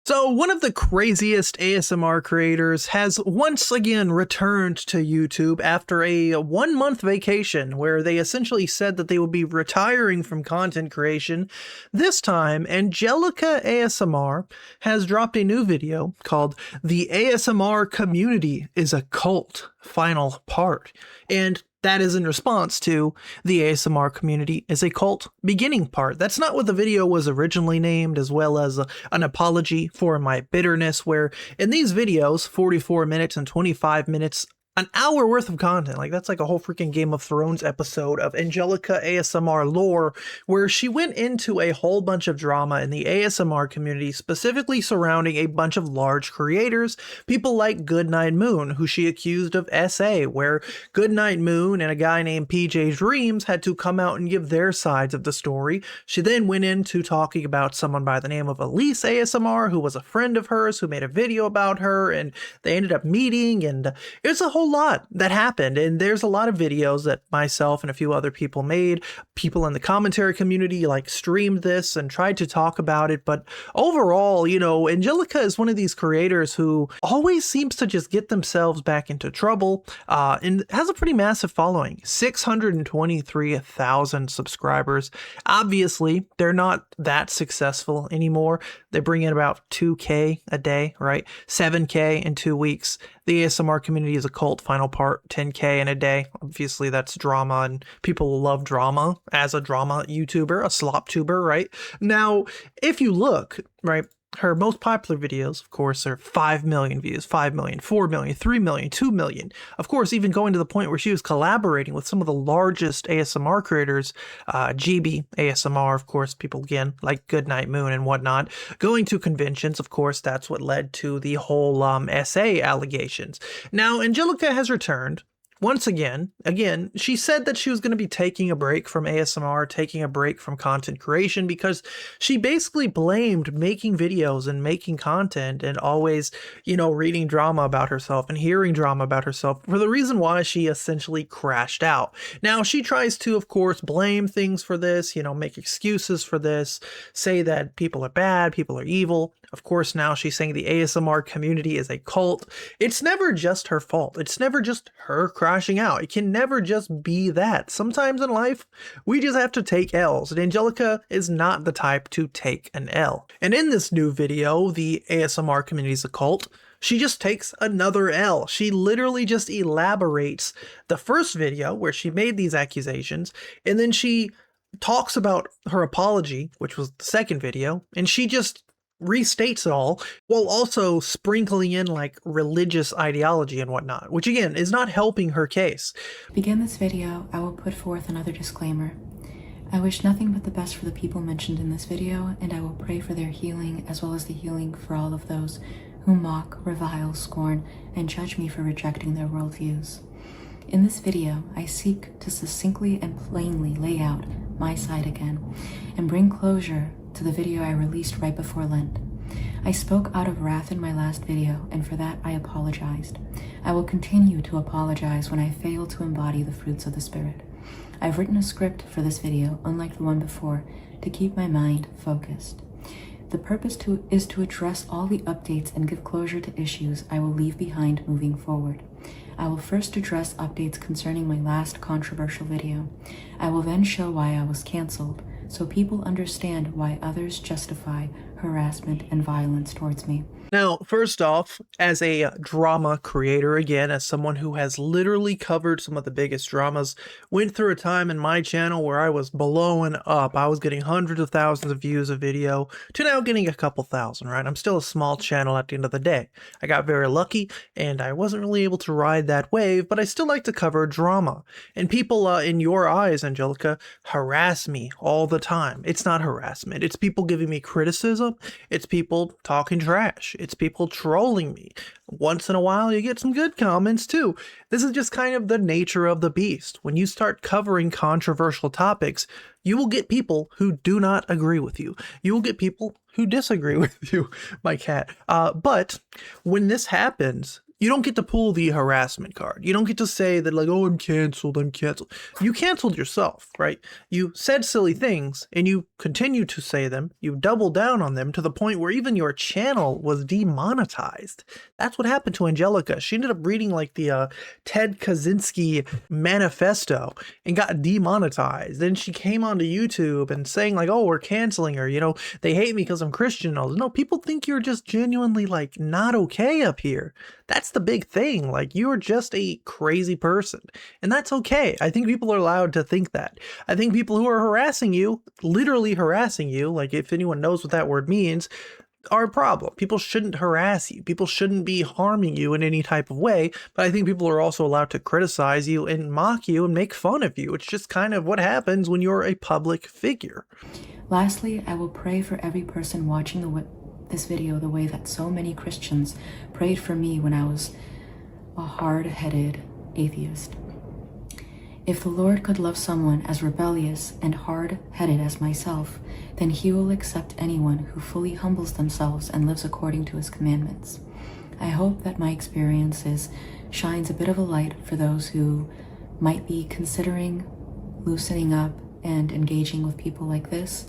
So one of the craziest ASMR creators has once again returned to YouTube after a 1-month vacation where they essentially said that they would be retiring from content creation. This time, Angelica ASMR has dropped a new video called "The ASMR Community is a Cult, Final Part." And that is in response to "The ASMR Community is a Cult, Beginning Part." That's not what the video was originally named, as well as an apology for my bitterness, where in these videos, 44 minutes and 25 minutes, an hour worth of content, like that's like a whole freaking Game of Thrones episode of Angelica ASMR lore, where she went into a whole bunch of drama in the ASMR community, specifically surrounding a bunch of large creators, people like Goodnight Moon, who she accused of SA, where Goodnight Moon and a guy named PJ Dreams had to come out and give their sides of the story. She then went into talking about someone by the name of Elise ASMR, who was a friend of hers, who made a video about her, and they ended up meeting, and it was a whole lot that happened. And there's a lot of videos that myself and a few other people made. People in the commentary community like streamed this and tried to talk about it. But overall, you know, Angelica is one of these creators who always seems to just get themselves back into trouble, and has a pretty massive following, 623,000 subscribers. Obviously, they're not that successful anymore. They bring in about 2K a day, right? 7K in 2 weeks. The ASMR community is a cult, final part, 10K in a day. Obviously, that's drama, and people love drama as a drama YouTuber, a slop tuber, right? Now, if you look, right, her most popular videos, of course, are 5 million views, 5 million, 4 million, 3 million, 2 million. Of course, even going to the point where she was collaborating with some of the largest ASMR creators, GB ASMR, of course, people again like Goodnight Moon and whatnot. Going to conventions, of course, that's what led to the whole SA allegations. Now, Angelica has returned. Once again, she said that she was going to be taking a break from ASMR, taking a break from content creation, because she basically blamed making videos and making content and always, you know, reading drama about herself and hearing drama about herself for the reason why she essentially crashed out. Now, she tries to, of course, blame things for this, you know, make excuses for this, say that people are bad, people are evil. Of course, now she's saying the ASMR community is a cult. It's never just her fault. It's never just her crashing out. It can never just be that. Sometimes in life, we just have to take L's, and Angelica is not the type to take an L. And in this new video, the ASMR community is a cult, she just takes another L. She literally just elaborates the first video where she made these accusations, and then she talks about her apology, which was the second video, and she just restates it all while also sprinkling in like religious ideology and whatnot, which again is not helping her case. To begin this video, I will put forth another disclaimer. I wish nothing but the best for the people mentioned in this video, and I will pray for their healing as well as the healing for all of those who mock, revile, scorn, and judge me for rejecting their worldviews. In this video, I seek to succinctly and plainly lay out my side again and bring closure to the video I released right before Lent. I spoke out of wrath in my last video, and for that I apologized. I will continue to apologize when I fail to embody the fruits of the Spirit. I've written a script for this video, unlike the one before, to keep my mind focused. The purpose is to address all the updates and give closure to issues I will leave behind moving forward. I will first address updates concerning my last controversial video. I will then show why I was canceled, so people understand why others justify harassment and violence towards me. Now, first off, as a drama creator, again, as someone who has literally covered some of the biggest dramas, went through a time in my channel where I was blowing up. I was getting hundreds of thousands of views a video to now getting a couple thousand, right? I'm still a small channel at the end of the day. I got very lucky and I wasn't really able to ride that wave, but I still like to cover drama. And people, in your eyes, Angelica, harass me all the time. It's not harassment. It's people giving me criticism. It's people talking trash. It's people trolling me. Once in a while, you get some good comments too. This is just kind of the nature of the beast. When you start covering controversial topics, you will get people who do not agree with you. You will get people who disagree with you, my cat. But when this happens, You don't get to pull the harassment card. You don't get to say that like, oh, I'm canceled. You canceled yourself, right? You said silly things and you continue to say them. You double down on them to the point where even your channel was demonetized. That's what happened to Angelica. She ended up reading like the Ted Kaczynski manifesto and got demonetized. Then she came onto YouTube and saying like, oh, we're canceling her. You know, they hate me because I'm Christian. No, people think you're just genuinely like not okay up here. That's the big thing. Like, you're just a crazy person, and that's okay. I think people are allowed to think that. I think people who are harassing you, literally harassing you, like if anyone knows what that word means, are a problem. People shouldn't harass you. People shouldn't be harming you in any type of way. But I think people are also allowed to criticize you and mock you and make fun of you. It's just kind of what happens when you're a public figure. Lastly, I will pray for every person watching this video the way that so many Christians prayed for me when I was a hard-headed atheist. If the Lord could love someone as rebellious and hard-headed as myself, then he will accept anyone who fully humbles themselves and lives according to his commandments. I hope that my experiences shines a bit of a light for those who might be considering loosening up and engaging with people like this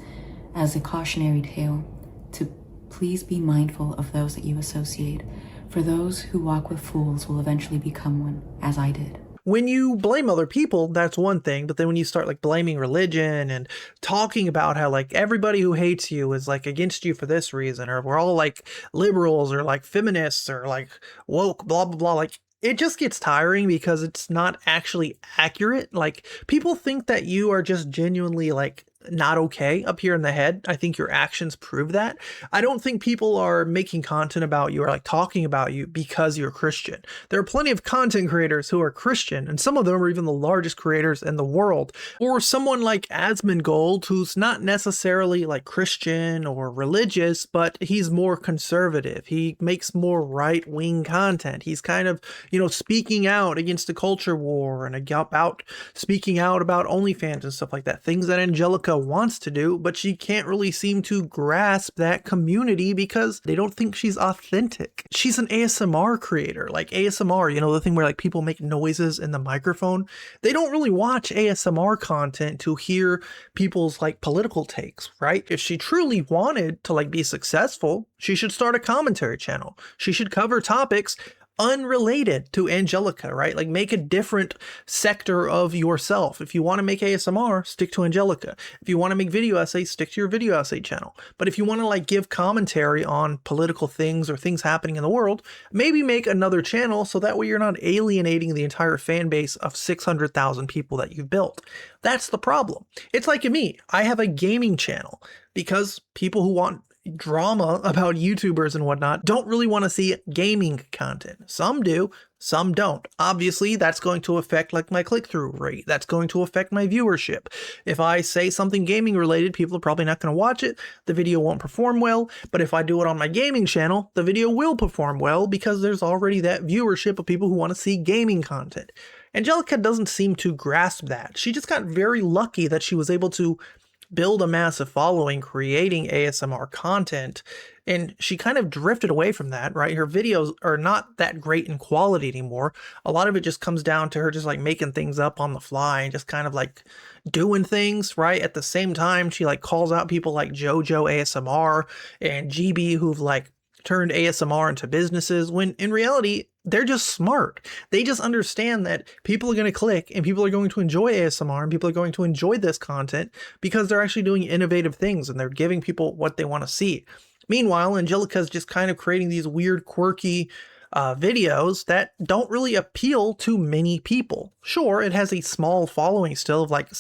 as a cautionary tale to please be mindful of those that you associate, for those who walk with fools will eventually become one, as I did. When you blame other people, that's one thing. But then when you start like blaming religion and talking about how like everybody who hates you is like against you for this reason, or we're all like liberals or like feminists or like woke, blah, blah, blah, like it just gets tiring because it's not actually accurate. Like, people think that you are just genuinely like not okay up here in the head. I think your actions prove that. I don't think people are making content about you or like talking about you because you're Christian. There are plenty of content creators who are Christian, and some of them are even the largest creators in the world. Or someone like Asmongold, who's not necessarily like Christian or religious, but he's more conservative. He makes more right-wing content. He's kind of, you know, speaking out against the culture war and about speaking out about OnlyFans and stuff like that. Things that Angelica wants to do, but she can't really seem to grasp that community because they don't think she's authentic. She's an ASMR creator, like ASMR, you know, the thing where like people make noises in the microphone. They don't really watch ASMR content to hear people's like political takes, right? If she truly wanted to like be successful, she should start a commentary channel. She should cover topics unrelated to Angelica, right? Like, make a different sector of yourself. If you want to make ASMR, stick to Angelica. If you want to make video essays, stick to your video essay channel. But if you want to like give commentary on political things or things happening in the world, maybe make another channel so that way you're not alienating the entire fan base of 600,000 people that you've built. That's the problem. It's like me. I have a gaming channel because people who want drama about YouTubers and whatnot don't really want to see gaming content. Some do, some don't. Obviously, that's going to affect like my click-through rate. That's going to affect my viewership. If I say something gaming related, people are probably not going to watch it. The video won't perform well. But if I do it on my gaming channel, the video will perform well because there's already that viewership of people who want to see gaming content. Angelica doesn't seem to grasp that. She just got very lucky that she was able to build a massive following creating ASMR content, and she kind of drifted away from that, right? Her videos are not that great in quality anymore. A lot of it just comes down to her just like making things up on the fly and just kind of like doing things, right? At the same time, she like calls out people like JoJo ASMR and GB who've like turned ASMR into businesses, when in reality, they're just smart. They just understand that people are going to click and people are going to enjoy ASMR and people are going to enjoy this content because they're actually doing innovative things and they're giving people what they want to see. Meanwhile, Angelica is just kind of creating these weird, quirky videos that don't really appeal to many people. Sure, it has a small following still of like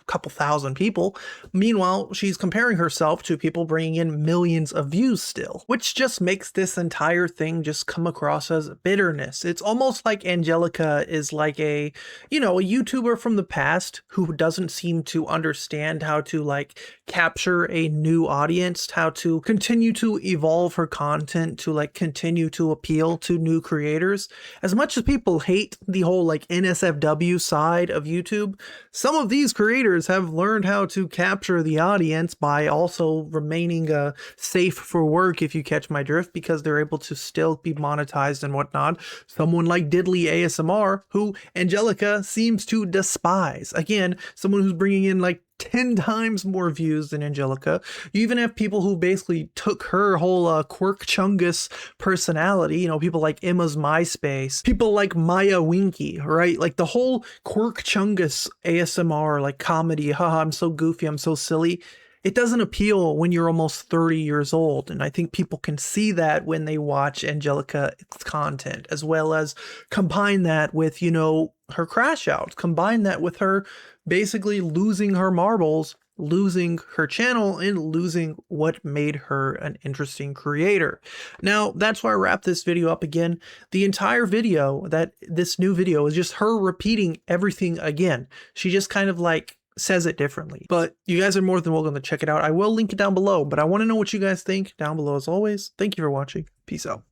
couple thousand people. Meanwhile, she's comparing herself to people bringing in millions of views still, which just makes this entire thing just come across as bitterness. It's almost like Angelica is like a, you know, a YouTuber from the past who doesn't seem to understand how to like capture a new audience, how to continue to evolve her content to like continue to appeal to new creators. As much as people hate the whole like NSFW side of YouTube, some of these creators creators have learned how to capture the audience by also remaining safe for work, if you catch my drift, because they're able to still be monetized and whatnot. Someone like Diddly ASMR, who Angelica seems to despise. Again, someone who's bringing in like 10 times more views than Angelica. You even have people who basically took her whole Quirk Chungus personality, you know, people like Emma's MySpace, people like Maya Winky, right? Like the whole Quirk Chungus ASMR, like comedy, haha, I'm so goofy, I'm so silly. It doesn't appeal when you're almost 30 years old. And I think people can see that when they watch Angelica's content, as well as combine that with, you know, her crash outs, combine that with her basically losing her marbles, losing her channel, and losing what made her an interesting creator. Now, that's why I wrap this video up again. The entire video, this new video, is just her repeating everything again. She just kind of like says it differently. But you guys are more than welcome to check it out. I will link it down below, but I want to know what you guys think down below as always. Thank you for watching. Peace out.